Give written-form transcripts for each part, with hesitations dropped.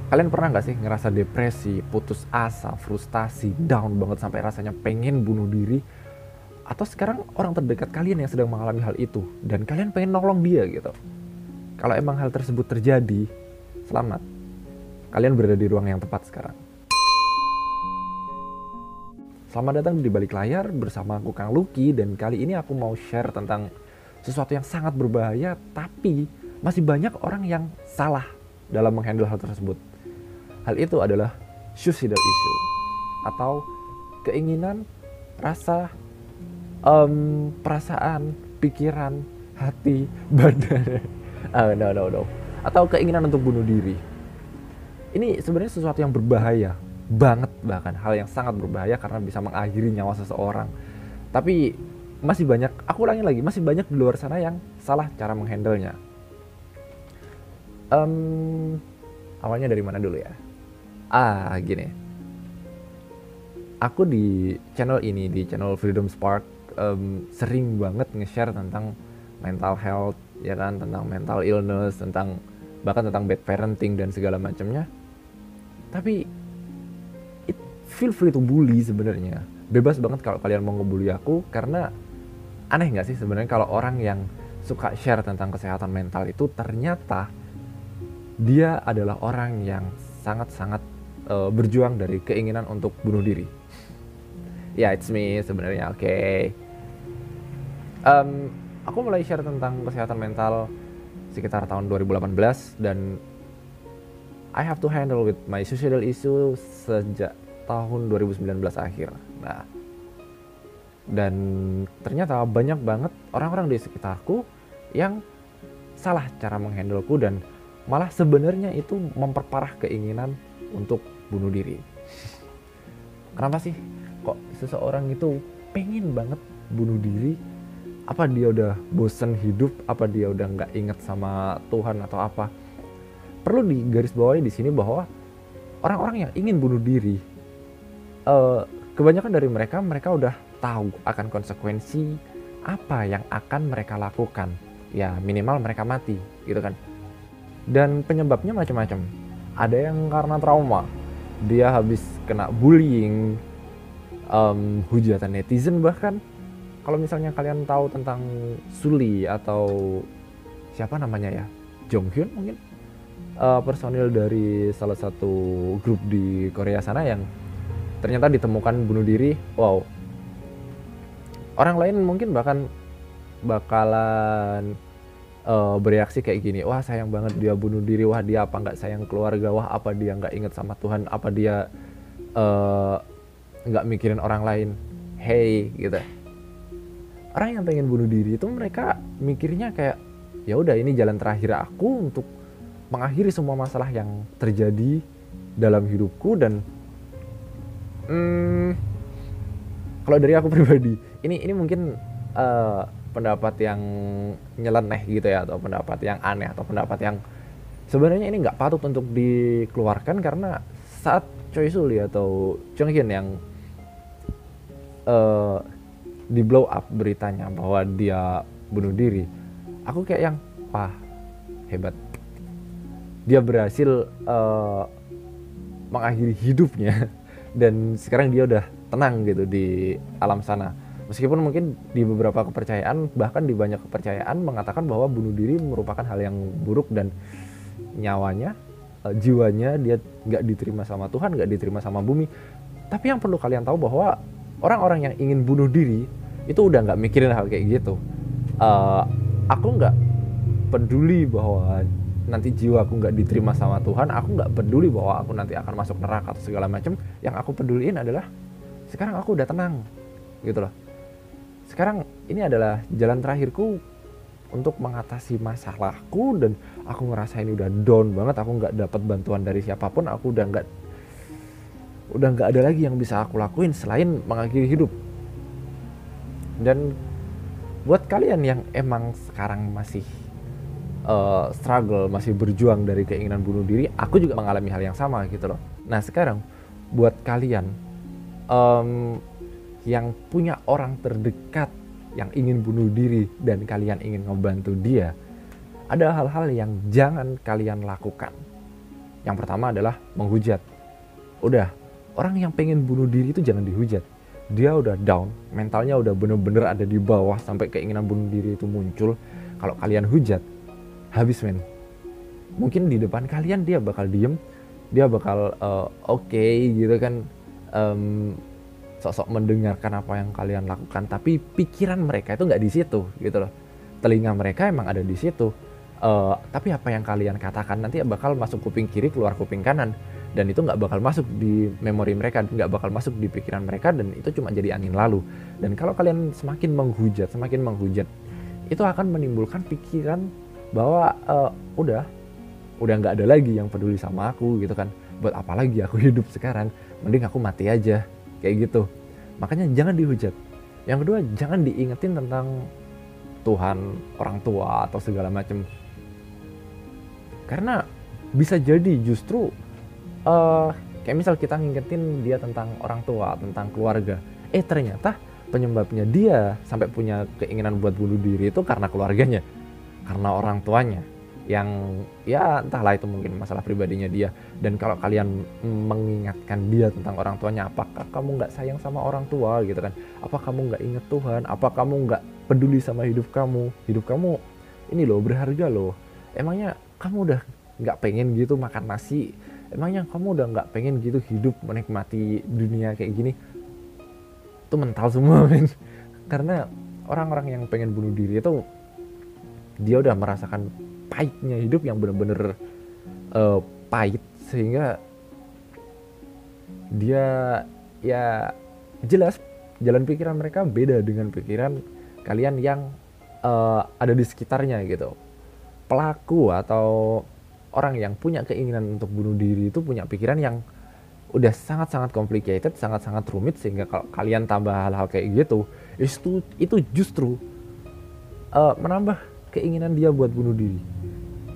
Kalian pernah nggak sih ngerasa depresi, putus asa, frustasi, down banget sampai rasanya pengen bunuh diri? Atau sekarang orang terdekat kalian yang sedang mengalami hal itu dan kalian pengen nolong dia gitu. Kalau emang hal tersebut terjadi, selamat. Kalian berada di ruang yang tepat sekarang. Selamat datang di balik layar bersama aku Kang Lucky, dan kali ini aku mau share tentang sesuatu yang sangat berbahaya tapi masih banyak orang yang salah dalam menghandle hal tersebut. Hal itu adalah suicidal issue atau keinginan, rasa, perasaan, pikiran, hati, badan, no, atau keinginan untuk bunuh diri. Ini sebenarnya sesuatu yang berbahaya banget, bahkan hal yang sangat berbahaya karena bisa mengakhiri nyawa seseorang. Tapi masih banyak, aku ulangi lagi, masih banyak di luar sana yang salah cara menghandlenya. Awalnya dari mana dulu ya? Gini. Aku di channel ini, di channel Freedom Spark, sering banget nge-share tentang mental health, ya kan, tentang mental illness, bahkan tentang bad parenting dan segala macamnya. Tapi feel free to bully sebenarnya. Bebas banget kalau kalian mau ngebully aku, karena aneh nggak sih sebenarnya kalau orang yang suka share tentang kesehatan mental itu ternyata dia adalah orang yang sangat-sangat berjuang dari keinginan untuk bunuh diri. Ya, it's me sebenarnya, oke. Aku mulai share tentang kesehatan mental sekitar tahun 2018 dan I have to handle with my suicidal issue sejak tahun 2019 akhir. Nah, dan ternyata banyak banget orang-orang di sekitarku yang salah cara menghandleku dan malah sebenarnya itu memperparah keinginan untuk bunuh diri. Kenapa sih kok seseorang itu pengen banget bunuh diri? Apa dia udah bosen hidup? Apa dia udah nggak inget sama Tuhan atau apa? Perlu digarisbawahi di sini bahwa orang-orang yang ingin bunuh diri, kebanyakan dari mereka udah tahu akan konsekuensi apa yang akan mereka lakukan. Ya minimal mereka mati, gitu kan. Dan penyebabnya macam-macam. Ada yang karena trauma, dia habis kena bullying, hujatan netizen bahkan. Kalau misalnya kalian tahu tentang Sully atau siapa namanya ya, Jonghyun mungkin, personil dari salah satu grup di Korea sana yang ternyata ditemukan bunuh diri. Wow, orang lain mungkin bakalan bereaksi kayak gini, wah sayang banget dia bunuh diri, wah dia apa nggak sayang keluarga, wah apa dia nggak inget sama Tuhan, apa dia nggak mikirin orang lain. Hey, gitu. Orang yang pengen bunuh diri itu mereka mikirnya kayak, ya udah ini jalan terakhir aku untuk mengakhiri semua masalah yang terjadi dalam hidupku. Dan kalau dari aku pribadi, ini mungkin pendapat yang nyeleneh gitu ya, atau pendapat yang aneh, atau pendapat yang sebenarnya ini nggak patut untuk dikeluarkan, karena saat Choi Sully atau Jong Hyun yang di blow up beritanya bahwa dia bunuh diri, aku kayak yang wah hebat, dia berhasil mengakhiri hidupnya dan sekarang dia udah tenang gitu di alam sana. Meskipun mungkin di beberapa kepercayaan, bahkan di banyak kepercayaan mengatakan bahwa bunuh diri merupakan hal yang buruk dan nyawanya, jiwanya dia nggak diterima sama Tuhan, nggak diterima sama bumi. Tapi yang perlu kalian tahu bahwa orang-orang yang ingin bunuh diri itu udah nggak mikirin hal kayak gitu. Aku nggak peduli bahwa nanti jiwaku nggak diterima sama Tuhan, aku nggak peduli bahwa aku nanti akan masuk neraka atau segala macam. Yang aku peduliin adalah sekarang aku udah tenang, gitu loh. Sekarang ini adalah jalan terakhirku untuk mengatasi masalahku, dan aku ngerasa ini udah down banget, aku nggak dapat bantuan dari siapapun, aku udah nggak ada lagi yang bisa aku lakuin selain mengakhiri hidup. Dan buat kalian yang emang sekarang masih struggle, masih berjuang dari keinginan bunuh diri, aku juga mengalami hal yang sama gitu loh. Nah sekarang buat kalian yang punya orang terdekat yang ingin bunuh diri dan kalian ingin ngebantu dia, ada hal-hal yang jangan kalian lakukan. Yang pertama adalah menghujat. Udah, orang yang pengen bunuh diri itu jangan dihujat. Dia udah down, mentalnya udah bener-bener ada di bawah sampai keinginan bunuh diri itu muncul. Kalau kalian hujat, habis men. Mungkin di depan kalian dia bakal diem, dia bakal oke gitu kan, sok-sok mendengarkan apa yang kalian lakukan, tapi pikiran mereka itu nggak di situ gitu loh. Telinga mereka emang ada di situ, tapi apa yang kalian katakan nanti bakal masuk kuping kiri keluar kuping kanan, dan itu nggak bakal masuk di memori mereka, nggak bakal masuk di pikiran mereka, dan itu cuma jadi angin lalu. Dan kalau kalian semakin menghujat itu akan menimbulkan pikiran bahwa udah nggak ada lagi yang peduli sama aku gitu kan, buat apa lagi aku hidup sekarang, mending aku mati aja, kayak gitu. Makanya jangan dihujat. Yang kedua, jangan diingetin tentang Tuhan, orang tua atau segala macam, karena bisa jadi justru kayak misal kita ngingetin dia tentang orang tua, tentang keluarga, ternyata penyebabnya dia sampai punya keinginan buat bunuh diri itu karena keluarganya, karena orang tuanya, yang ya entahlah itu mungkin masalah pribadinya dia. Dan kalau kalian mengingatkan dia tentang orang tuanya, apakah kamu nggak sayang sama orang tua gitu kan, apa kamu nggak inget Tuhan, apa kamu nggak peduli sama hidup kamu ini loh berharga loh, emangnya kamu udah nggak pengen gitu makan nasi, emangnya kamu udah nggak pengen gitu hidup menikmati dunia kayak gini. Itu mental semua men. Karena orang-orang yang pengen bunuh diri itu dia udah merasakan pahitnya hidup yang bener-bener pahit, sehingga dia ya jelas jalan pikiran mereka beda dengan pikiran kalian yang ada di sekitarnya gitu. Pelaku atau orang yang punya keinginan untuk bunuh diri itu punya pikiran yang udah sangat-sangat complicated, sangat-sangat rumit, sehingga kalau kalian tambah hal-hal kayak gitu, itu justru menambah keinginan dia buat bunuh diri.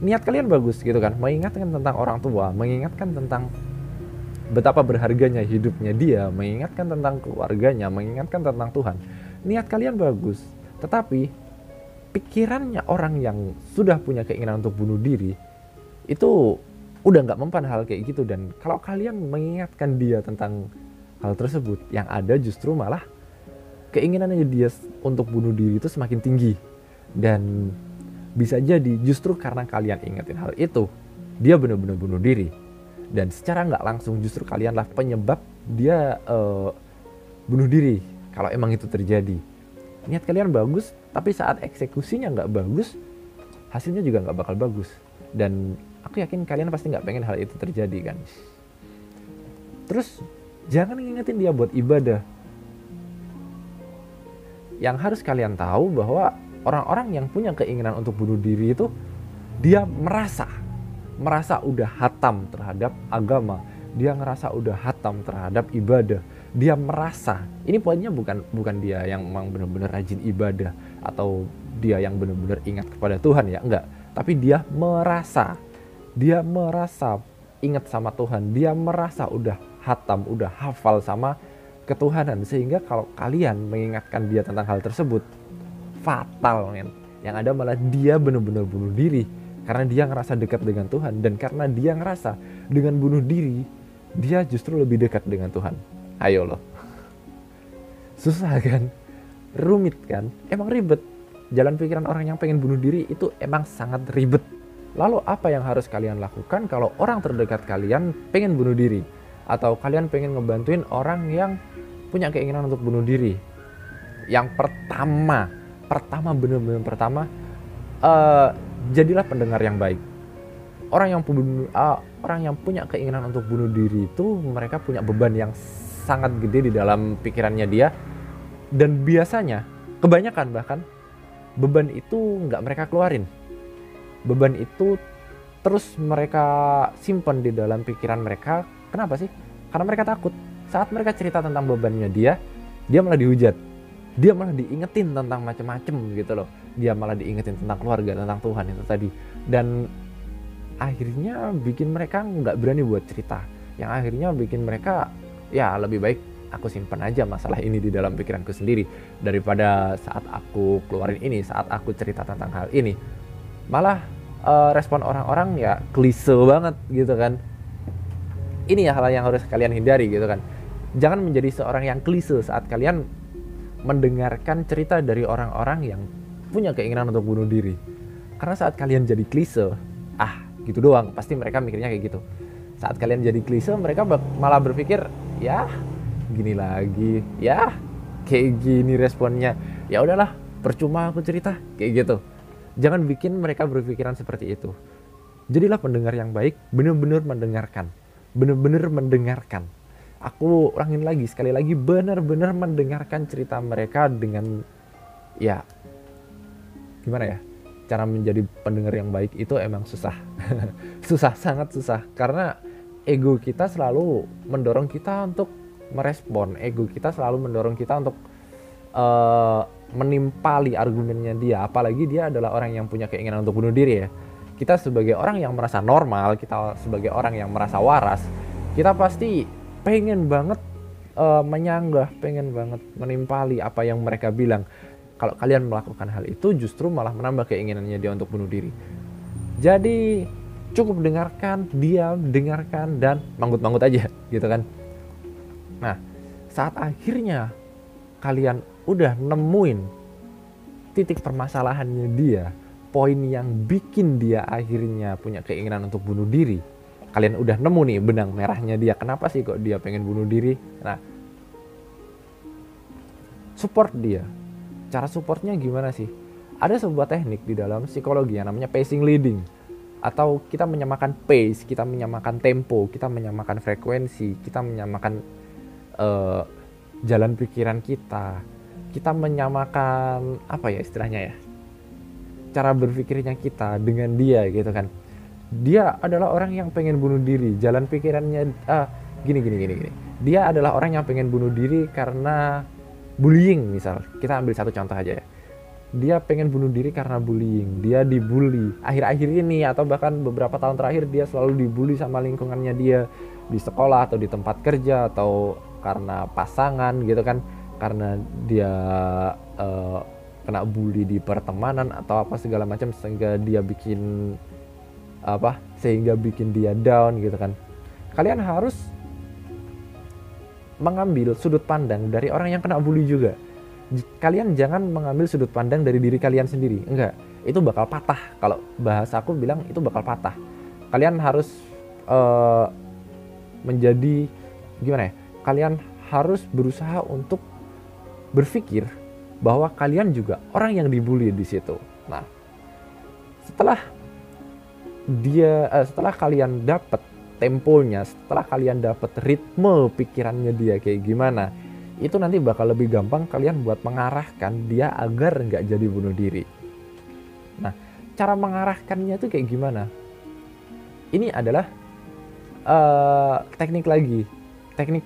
Niat kalian bagus gitu kan, mengingatkan tentang orang tua, mengingatkan tentang betapa berharganya hidupnya dia, mengingatkan tentang keluarganya, mengingatkan tentang Tuhan. Niat kalian bagus, tetapi pikirannya orang yang sudah punya keinginan untuk bunuh diri itu udah nggak mempan hal kayak gitu. Dan kalau kalian mengingatkan dia tentang hal tersebut, yang ada justru malah keinginannya dia untuk bunuh diri itu semakin tinggi. Dan bisa jadi justru karena kalian ingetin hal itu, dia benar-benar bunuh diri. Dan secara nggak langsung justru kalianlah penyebab dia bunuh diri kalau emang itu terjadi. Niat kalian bagus, tapi saat eksekusinya nggak bagus, hasilnya juga nggak bakal bagus. Dan aku yakin kalian pasti nggak pengen hal itu terjadi kan. Terus jangan ngingetin dia buat ibadah. Yang harus kalian tahu bahwa orang-orang yang punya keinginan untuk bunuh diri itu dia merasa udah hatam terhadap agama, dia ngerasa udah hatam terhadap ibadah. Dia merasa, ini poinnya bukan dia yang memang benar-benar rajin ibadah atau dia yang benar-benar ingat kepada Tuhan ya, enggak. Tapi dia merasa ingat sama Tuhan, dia merasa udah hatam, udah hafal sama ketuhanan, sehingga kalau kalian mengingatkan dia tentang hal tersebut, fatal men. Yang ada malah dia benar-benar bunuh diri karena dia ngerasa dekat dengan Tuhan, dan karena dia ngerasa dengan bunuh diri dia justru lebih dekat dengan Tuhan. Ayo loh, susah kan, rumit kan, emang ribet. Jalan pikiran orang yang pengen bunuh diri itu emang sangat ribet. Lalu apa yang harus kalian lakukan kalau orang terdekat kalian pengen bunuh diri, atau kalian pengen ngebantuin orang yang punya keinginan untuk bunuh diri? Yang pertama, bener-bener pertama, jadilah pendengar yang baik. Orang yang punya keinginan untuk bunuh diri itu mereka punya beban yang sangat gede di dalam pikirannya dia, dan biasanya kebanyakan bahkan beban itu nggak mereka keluarin. Beban itu terus mereka simpan di dalam pikiran mereka. Kenapa sih? Karena mereka takut saat mereka cerita tentang bebannya dia malah dihujat, dia malah diingetin tentang macam-macam gitu loh. Dia malah diingetin tentang keluarga, tentang Tuhan itu tadi, dan akhirnya bikin mereka nggak berani buat cerita. Yang akhirnya bikin mereka ya lebih baik aku simpan aja masalah ini di dalam pikiranku sendiri, daripada saat aku keluarin ini, saat aku cerita tentang hal ini malah respon orang-orang ya klise banget gitu kan. Ini ya hal yang harus kalian hindari gitu kan. Jangan menjadi seorang yang klise saat kalian mendengarkan cerita dari orang-orang yang punya keinginan untuk bunuh diri. Karena saat kalian jadi klise, gitu doang, pasti mereka mikirnya kayak gitu. Saat kalian jadi klise, mereka malah berpikir, ya gini lagi, ya kayak gini responnya, ya udahlah, percuma aku cerita, kayak gitu. Jangan bikin mereka berpikiran seperti itu. Jadilah pendengar yang baik, benar-benar mendengarkan. Benar-benar mendengarkan. Aku ulangin lagi, sekali lagi, benar-benar mendengarkan cerita mereka dengan, ya, gimana ya, cara menjadi pendengar yang baik itu emang susah. Susah, sangat susah. Karena ego kita selalu mendorong kita untuk merespon. Ego kita selalu mendorong kita untuk menimpali argumennya dia. Apalagi dia adalah orang yang punya keinginan untuk bunuh diri ya. Kita sebagai orang yang merasa normal, kita sebagai orang yang merasa waras, kita pasti pengen banget menyanggah, pengen banget menimpali apa yang mereka bilang. Kalau kalian melakukan hal itu justru malah menambah keinginannya dia untuk bunuh diri. Jadi cukup dengarkan, diam, dengarkan, dan manggut-manggut aja gitu kan. Nah, saat akhirnya kalian udah nemuin titik permasalahannya dia, poin yang bikin dia akhirnya punya keinginan untuk bunuh diri, kalian udah nemu nih benang merahnya dia, kenapa sih kok dia pengen bunuh diri. Nah, support dia. Cara supportnya gimana sih? Ada sebuah teknik di dalam psikologi yang namanya pacing leading, atau kita menyamakan pace, kita menyamakan tempo, kita menyamakan frekuensi, kita menyamakan jalan pikiran kita menyamakan apa ya istilahnya ya, cara berpikirnya kita dengan dia gitu kan. Dia adalah orang yang pengen bunuh diri, jalan pikirannya gini. Dia adalah orang yang pengen bunuh diri karena bullying, misal kita ambil satu contoh aja ya. Dia pengen bunuh diri karena bullying, dia dibully akhir-akhir ini atau bahkan beberapa tahun terakhir, dia selalu dibully sama lingkungannya dia di sekolah atau di tempat kerja, atau karena pasangan gitu kan, karena dia kena bully di pertemanan atau apa segala macam, sehingga bikin dia down gitu kan. Kalian harus mengambil sudut pandang dari orang yang kena bully juga. Kalian jangan mengambil sudut pandang dari diri kalian sendiri, enggak, itu bakal patah. Kalau bahasa aku bilang itu bakal patah. Kalian harus menjadi gimana ya, kalian harus berusaha untuk berpikir bahwa kalian juga orang yang dibully di situ. Nah, setelah kalian dapat temponya, setelah kalian dapat ritme pikirannya dia kayak gimana, itu nanti bakal lebih gampang kalian buat mengarahkan dia agar nggak jadi bunuh diri. Nah, cara mengarahkannya itu kayak gimana? Ini adalah teknik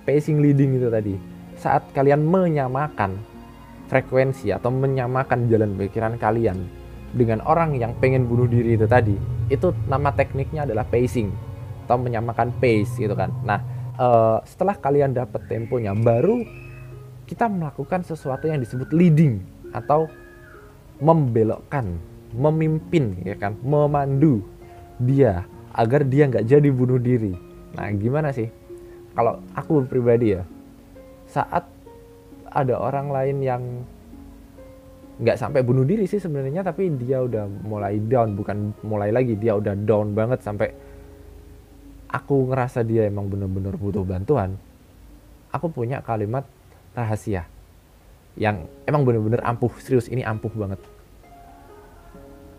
pacing leading itu tadi. Saat kalian menyamakan frekuensi atau menyamakan jalan pikiran kalian dengan orang yang pengen bunuh diri itu tadi, itu nama tekniknya adalah pacing atau menyamakan pace gitu kan. Nah, setelah kalian dapat temponya, baru kita melakukan sesuatu yang disebut leading atau membelokkan, memimpin ya kan, memandu dia agar dia nggak jadi bunuh diri. Nah, gimana sih? Kalau aku pribadi ya, saat ada orang lain yang nggak sampai bunuh diri sih sebenarnya, tapi dia udah mulai down, bukan mulai lagi, dia udah down banget sampai aku ngerasa dia emang bener-bener butuh bantuan. Aku punya kalimat rahasia yang emang bener-bener ampuh, serius, ini ampuh banget.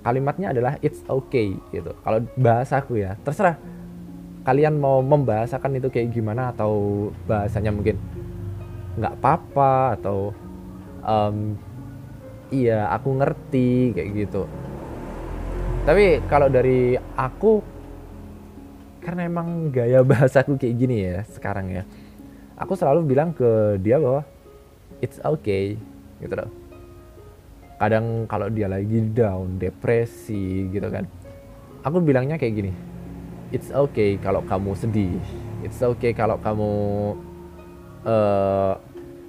Kalimatnya adalah it's okay gitu. Kalau bahasaku ya, terserah kalian mau membahasakan itu kayak gimana, atau bahasanya mungkin nggak apa-apa, atau iya aku ngerti kayak gitu. Tapi kalau dari aku, karena emang gaya bahasaku kayak gini ya sekarang ya, aku selalu bilang ke dia bahwa it's okay gitu loh. Kadang kalau dia lagi down, depresi gitu kan, aku bilangnya kayak gini, it's okay kalau kamu sedih, it's okay kalau kamu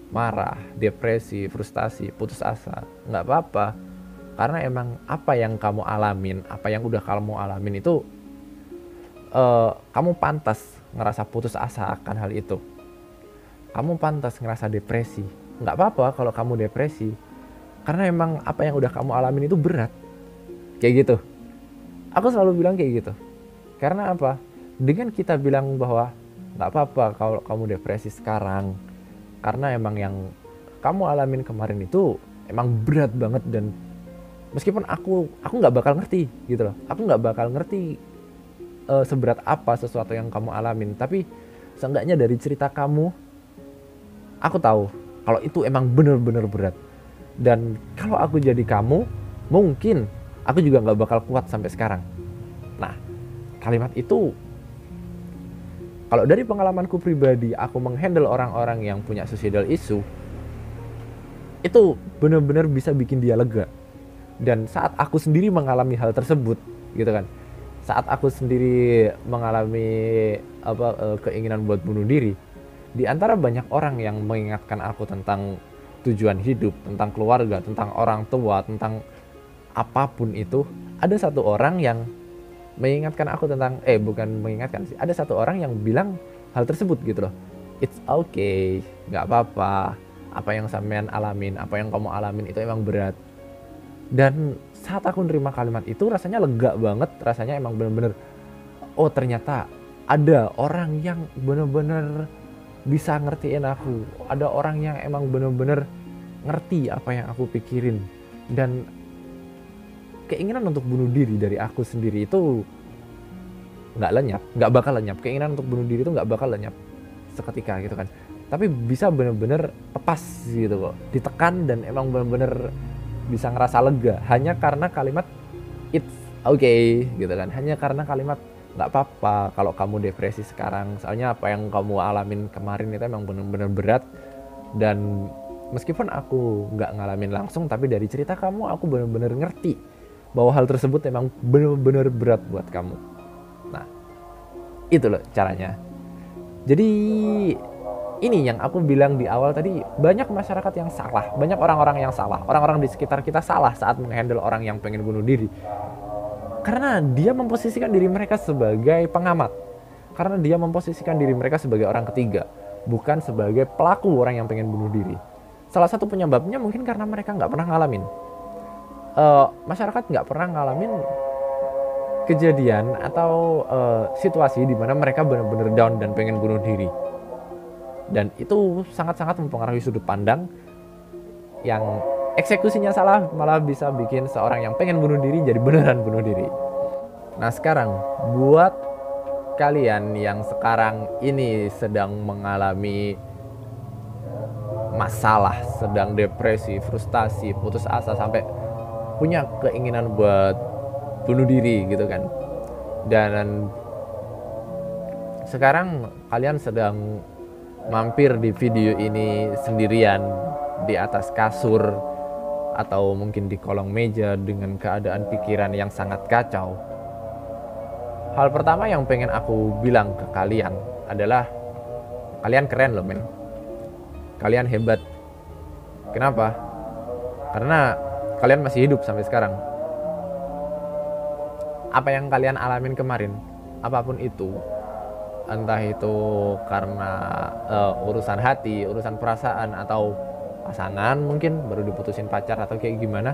marah, depresi, frustasi, putus asa, nggak apa-apa. Karena emang apa yang kamu alamin, apa yang udah kamu alamin itu kamu pantas ngerasa putus asa akan hal itu. Kamu pantas ngerasa depresi. Nggak apa-apa kalau kamu depresi, karena emang apa yang udah kamu alamin itu berat. Kayak gitu. Aku selalu bilang kayak gitu. Karena apa? Dengan kita bilang bahwa nggak apa-apa kalau kamu depresi sekarang, karena emang yang kamu alamin kemarin itu emang berat banget, dan meskipun aku nggak bakal ngerti gitu loh, aku nggak bakal ngerti seberat apa sesuatu yang kamu alamin, tapi seenggaknya dari cerita kamu aku tahu kalau itu emang bener-bener berat. Dan kalau aku jadi kamu, mungkin aku juga nggak bakal kuat sampai sekarang. Nah, kalimat itu kalau dari pengalamanku pribadi, aku menghandle orang-orang yang punya suicidal issue, itu benar-benar bisa bikin dia lega. Dan saat aku sendiri mengalami hal tersebut, gitu kan, saat aku sendiri mengalami keinginan buat bunuh diri, di antara banyak orang yang mengingatkan aku tentang tujuan hidup, tentang keluarga, tentang orang tua, tentang apapun itu, ada satu orang yang mengingatkan aku tentang, bukan mengingatkan sih, ada satu orang yang bilang hal tersebut gitu loh. It's okay, gak apa-apa, apa yang sampean alamin, apa yang kamu alamin itu emang berat. Dan saat aku nerima kalimat itu rasanya lega banget, rasanya emang bener-bener, oh ternyata ada orang yang bener-bener bisa ngertiin aku, ada orang yang emang bener-bener ngerti apa yang aku pikirin. Dan keinginan untuk bunuh diri dari aku sendiri itu nggak lenyap, nggak bakal lenyap. Keinginan untuk bunuh diri itu nggak bakal lenyap seketika gitu kan, tapi bisa bener-bener lepas gitu kok, ditekan, dan emang bener-bener bisa ngerasa lega hanya karena kalimat it's okay gitu kan, hanya karena kalimat nggak apa-apa kalau kamu depresi sekarang, soalnya apa yang kamu alamin kemarin itu emang bener-bener berat. Dan meskipun aku nggak ngalamin langsung, tapi dari cerita kamu aku bener-bener ngerti bahwa hal tersebut emang bener-bener berat buat kamu. Nah, itu loh caranya. Jadi ini yang aku bilang di awal tadi, banyak masyarakat yang salah, banyak orang-orang yang salah, orang-orang di sekitar kita salah saat menghandle orang yang pengen bunuh diri. Karena dia memposisikan diri mereka sebagai pengamat, karena dia memposisikan diri mereka sebagai orang ketiga, bukan sebagai pelaku orang yang pengen bunuh diri. Salah satu penyebabnya mungkin karena mereka nggak pernah ngalamin. Masyarakat nggak pernah ngalamin kejadian atau situasi di mana mereka benar-benar down dan pengen bunuh diri. Dan itu sangat-sangat mempengaruhi sudut pandang, yang eksekusinya salah malah bisa bikin seorang yang pengen bunuh diri jadi beneran bunuh diri. Nah sekarang buat kalian yang sekarang ini sedang mengalami masalah, sedang depresi, frustasi, putus asa, sampai punya keinginan buat bunuh diri gitu kan, dan sekarang kalian sedang mampir di video ini sendirian di atas kasur atau mungkin di kolong meja dengan keadaan pikiran yang sangat kacau. Hal pertama yang pengen aku bilang ke kalian adalah kalian keren loh men, kalian hebat. Kenapa? Karena kalian masih hidup sampai sekarang. Apa yang kalian alamin kemarin, apapun itu, entah itu karena urusan hati, urusan perasaan, atau pasangan mungkin baru diputusin pacar atau kayak gimana,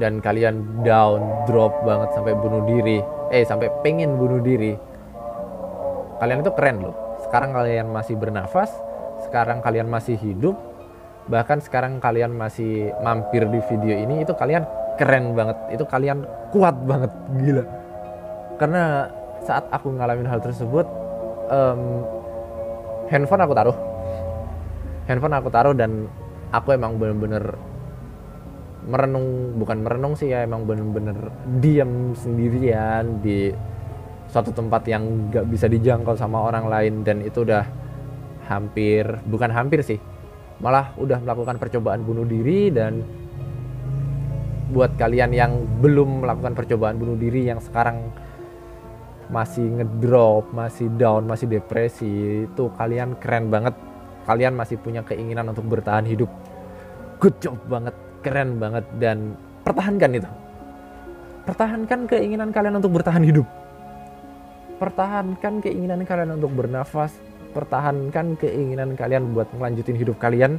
dan kalian down, drop banget sampai bunuh diri, sampai pengen bunuh diri, kalian itu keren loh. Sekarang kalian masih bernafas, sekarang kalian masih hidup, bahkan sekarang kalian masih mampir di video ini, itu kalian keren banget, itu kalian kuat banget, gila. Karena saat aku ngalamin hal tersebut, handphone aku taruh dan aku emang bener-bener merenung, bukan merenung sih ya, emang bener-bener diam sendirian di suatu tempat yang gak bisa dijangkau sama orang lain. Dan itu udah bukan hampir sih, malah udah melakukan percobaan bunuh diri. Dan buat kalian yang belum melakukan percobaan bunuh diri, yang sekarang masih ngedrop, masih down, masih depresi, itu kalian keren banget. Kalian masih punya keinginan untuk bertahan hidup. Good job banget, keren banget. Dan pertahankan itu, pertahankan keinginan kalian untuk bertahan hidup. pertahankan keinginan kalian untuk bernafas, pertahankan keinginan kalian buat melanjutin hidup kalian,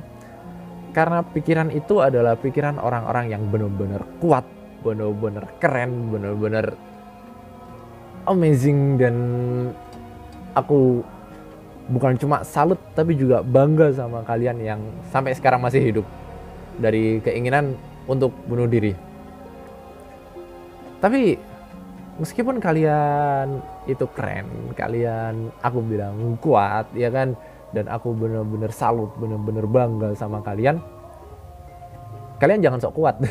karena pikiran itu adalah pikiran orang-orang yang benar-benar kuat, benar-benar keren, benar-benar amazing. Dan aku bukan cuma salut tapi juga bangga sama kalian yang sampai sekarang masih hidup dari keinginan untuk bunuh diri. Tapi meskipun kalian itu keren, kalian aku bilang kuat ya kan, dan aku bener-bener salut, bener-bener bangga sama kalian. Kalian jangan sok kuat.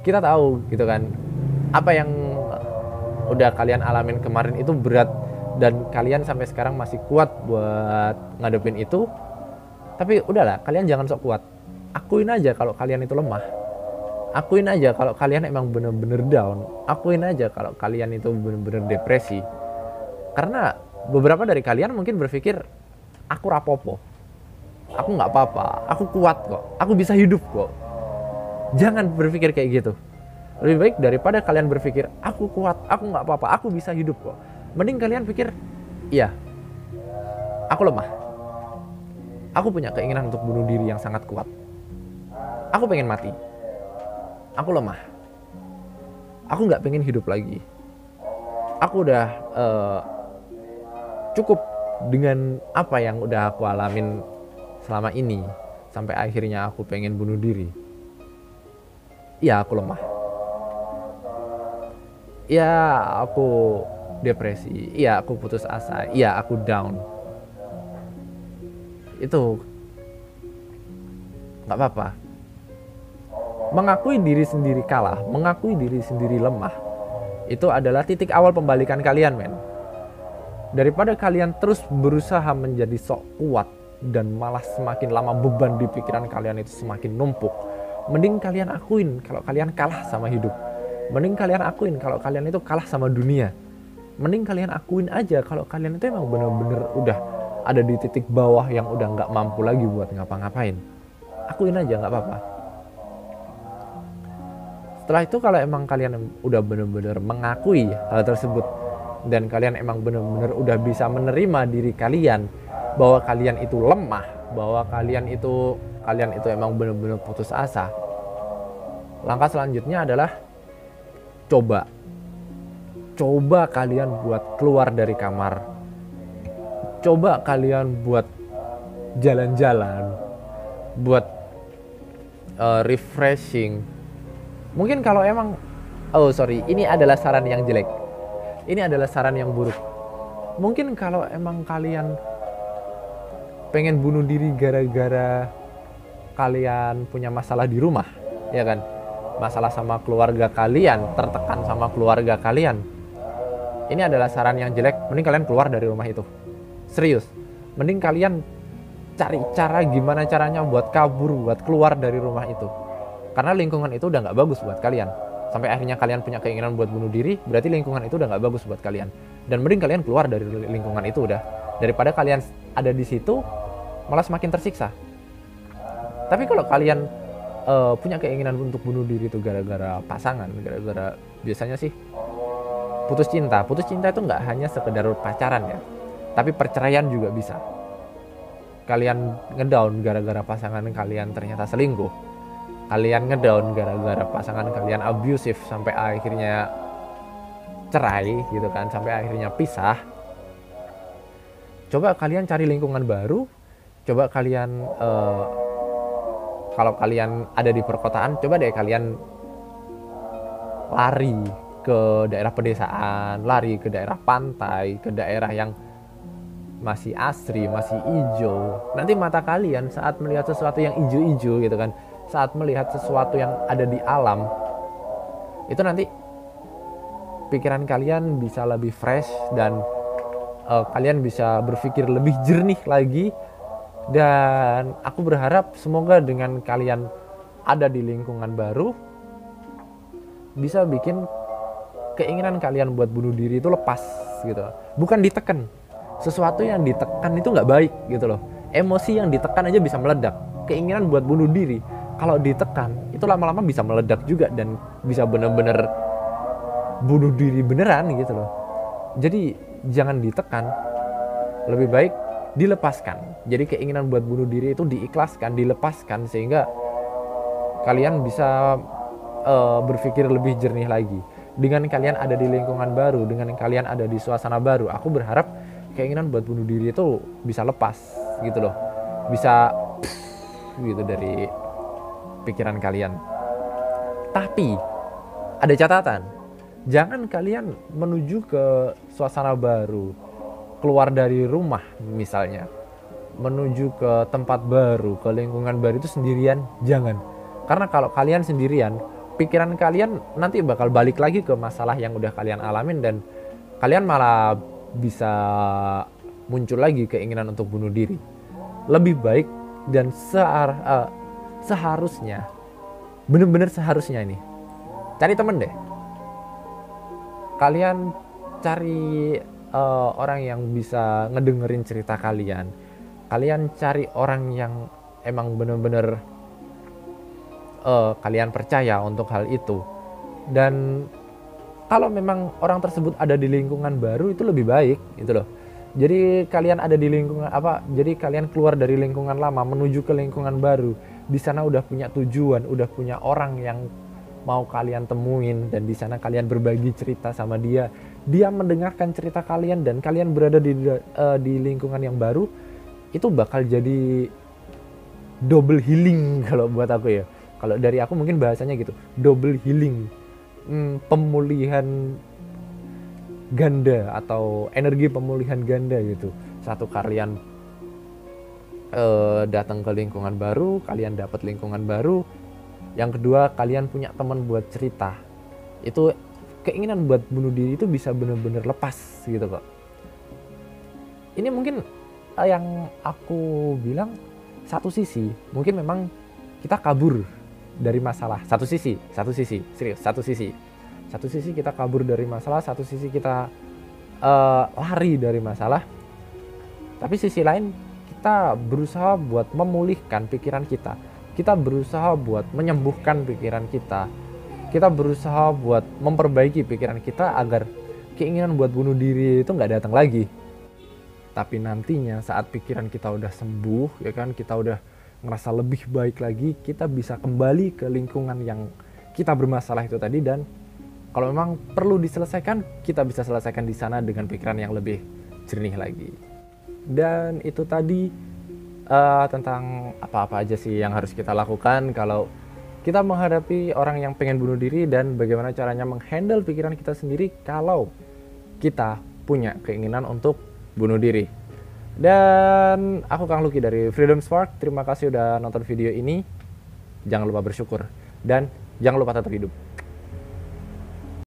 Kita tahu gitu kan, apa yang udah kalian alamin kemarin itu berat, dan kalian sampai sekarang masih kuat buat ngadepin itu. Tapi udahlah, kalian jangan sok kuat. Akuin aja kalau kalian itu lemah. Akuin aja kalau kalian emang bener-bener down. Akuin aja kalau kalian itu bener-bener depresi. Karena beberapa dari kalian mungkin berpikir, aku rapopo, aku gak apa-apa, aku kuat kok, aku bisa hidup kok. Jangan berpikir kayak gitu. Lebih baik daripada kalian berpikir, aku kuat, aku gak apa-apa, aku bisa hidup kok, mending kalian pikir, iya, aku lemah, aku punya keinginan untuk bunuh diri yang sangat kuat, aku pengen mati, aku lemah, aku gak pengen hidup lagi, aku udah cukup dengan apa yang udah aku alamin selama ini, sampai akhirnya aku pengen bunuh diri. Iya, aku lemah, iya aku depresi, iya aku putus asa, iya aku down. Itu gak apa-apa. Mengakui diri sendiri kalah, mengakui diri sendiri lemah, itu adalah titik awal pembalikan kalian, men. Daripada kalian terus berusaha menjadi sok kuat dan malah semakin lama beban di pikiran kalian itu semakin numpuk, mending kalian akuin kalau kalian kalah sama hidup. Mending kalian akuin kalau kalian itu kalah sama dunia. Mending kalian akuin aja kalau kalian itu emang bener-bener udah ada di titik bawah yang udah gak mampu lagi buat ngapa-ngapain. Akuin aja, gak apa-apa. Setelah itu kalau emang kalian udah bener-bener mengakui hal tersebut, dan kalian emang bener-bener udah bisa menerima diri kalian bahwa kalian itu lemah, bahwa kalian itu emang bener-bener putus asa, langkah selanjutnya adalah coba kalian buat keluar dari kamar, coba kalian buat jalan-jalan, buat refreshing. Mungkin kalau emang ini adalah saran yang jelek, ini adalah saran yang buruk. Mungkin kalau emang kalian pengen bunuh diri gara-gara kalian punya masalah di rumah, ya kan, masalah sama keluarga kalian, tertekan sama keluarga kalian, ini adalah saran yang jelek. Mending kalian keluar dari rumah itu. Serius, mending kalian cari cara gimana caranya buat kabur, buat keluar dari rumah itu. Karena lingkungan itu udah gak bagus buat kalian. Sampai akhirnya kalian punya keinginan buat bunuh diri, berarti lingkungan itu udah gak bagus buat kalian. Dan mending kalian keluar dari lingkungan itu udah, daripada kalian ada di situ malah semakin tersiksa. Tapi kalau kalian punya keinginan untuk bunuh diri itu gara-gara pasangan, gara-gara biasanya sih putus cinta itu nggak hanya sekedar pacaran ya, tapi perceraian juga bisa. Kalian ngedown gara-gara pasangan kalian ternyata selingkuh, kalian ngedown gara-gara pasangan kalian abusive sampai akhirnya cerai gitu kan, sampai akhirnya pisah. Coba kalian cari lingkungan baru, coba kalian kalau kalian ada di perkotaan, coba deh kalian lari ke daerah pedesaan, lari ke daerah pantai, ke daerah yang masih asri, masih hijau. Nanti mata kalian saat melihat sesuatu yang hijau-hijau gitu kan, saat melihat sesuatu yang ada di alam, itu nanti pikiran kalian bisa lebih fresh, dan kalian bisa berpikir lebih jernih lagi. Dan aku berharap semoga dengan kalian ada di lingkungan baru bisa bikin keinginan kalian buat bunuh diri itu lepas gitu. Bukan ditekan. Sesuatu yang ditekan itu gak baik gitu loh. Emosi yang ditekan aja bisa meledak. Keinginan buat bunuh diri kalau ditekan itu lama-lama bisa meledak juga, dan bisa bener-bener bunuh diri beneran gitu loh. Jadi jangan ditekan, lebih baik dilepaskan. Jadi keinginan buat bunuh diri itu diikhlaskan, dilepaskan, sehingga kalian bisa berpikir lebih jernih lagi. Dengan kalian ada di lingkungan baru, dengan kalian ada di suasana baru, aku berharap keinginan buat bunuh diri itu bisa lepas gitu loh, bisa gitu dari pikiran kalian. Tapi ada catatan, jangan kalian menuju ke suasana baru, keluar dari rumah misalnya, menuju ke tempat baru, ke lingkungan baru itu sendirian, jangan. Karena kalau kalian sendirian, pikiran kalian nanti bakal balik lagi ke masalah yang udah kalian alamin, dan kalian malah bisa muncul lagi keinginan untuk bunuh diri. Lebih baik dan seharusnya, bener-bener seharusnya ini, cari temen deh. Kalian cari orang yang bisa ngedengerin cerita kalian. Kalian cari orang yang emang bener-bener kalian percaya untuk hal itu. Dan kalau memang orang tersebut ada di lingkungan baru, itu lebih baik gitu loh. Jadi kalian ada di lingkungan jadi kalian keluar dari lingkungan lama menuju ke lingkungan baru. Di sana udah punya tujuan, udah punya orang yang mau kalian temuin, dan di sana kalian berbagi cerita sama dia. Dia mendengarkan cerita kalian, dan kalian berada di lingkungan yang baru. Itu bakal jadi double healing kalau buat aku ya. Kalau dari aku mungkin bahasanya gitu, double healing, pemulihan ganda atau energi pemulihan ganda gitu. Satu, kalian datang ke lingkungan baru, kalian dapat lingkungan baru. Yang kedua, kalian punya teman buat cerita. Itu keinginan buat bunuh diri itu bisa bener-bener lepas gitu kok. Ini mungkin yang aku bilang, satu sisi mungkin memang kita kabur dari masalah. Satu sisi serius, satu sisi kita kabur dari masalah, satu sisi kita lari dari masalah. Tapi sisi lain, kita berusaha buat memulihkan pikiran kita. Kita berusaha buat menyembuhkan pikiran kita. Kita berusaha buat memperbaiki pikiran kita agar keinginan buat bunuh diri itu nggak datang lagi. Tapi nantinya saat pikiran kita udah sembuh, ya kan, kita udah ngerasa lebih baik lagi, kita bisa kembali ke lingkungan yang kita bermasalah itu tadi. Dan kalau memang perlu diselesaikan, kita bisa selesaikan di sana dengan pikiran yang lebih jernih lagi. Dan itu tadi tentang apa-apa aja sih yang harus kita lakukan kalau kita menghadapi orang yang pengen bunuh diri, dan bagaimana caranya menghandle pikiran kita sendiri kalau kita punya keinginan untuk bunuh diri. Dan aku Kang Lucky dari Freedom Spark. Terima kasih udah nonton video ini. Jangan lupa bersyukur dan jangan lupa tetap hidup.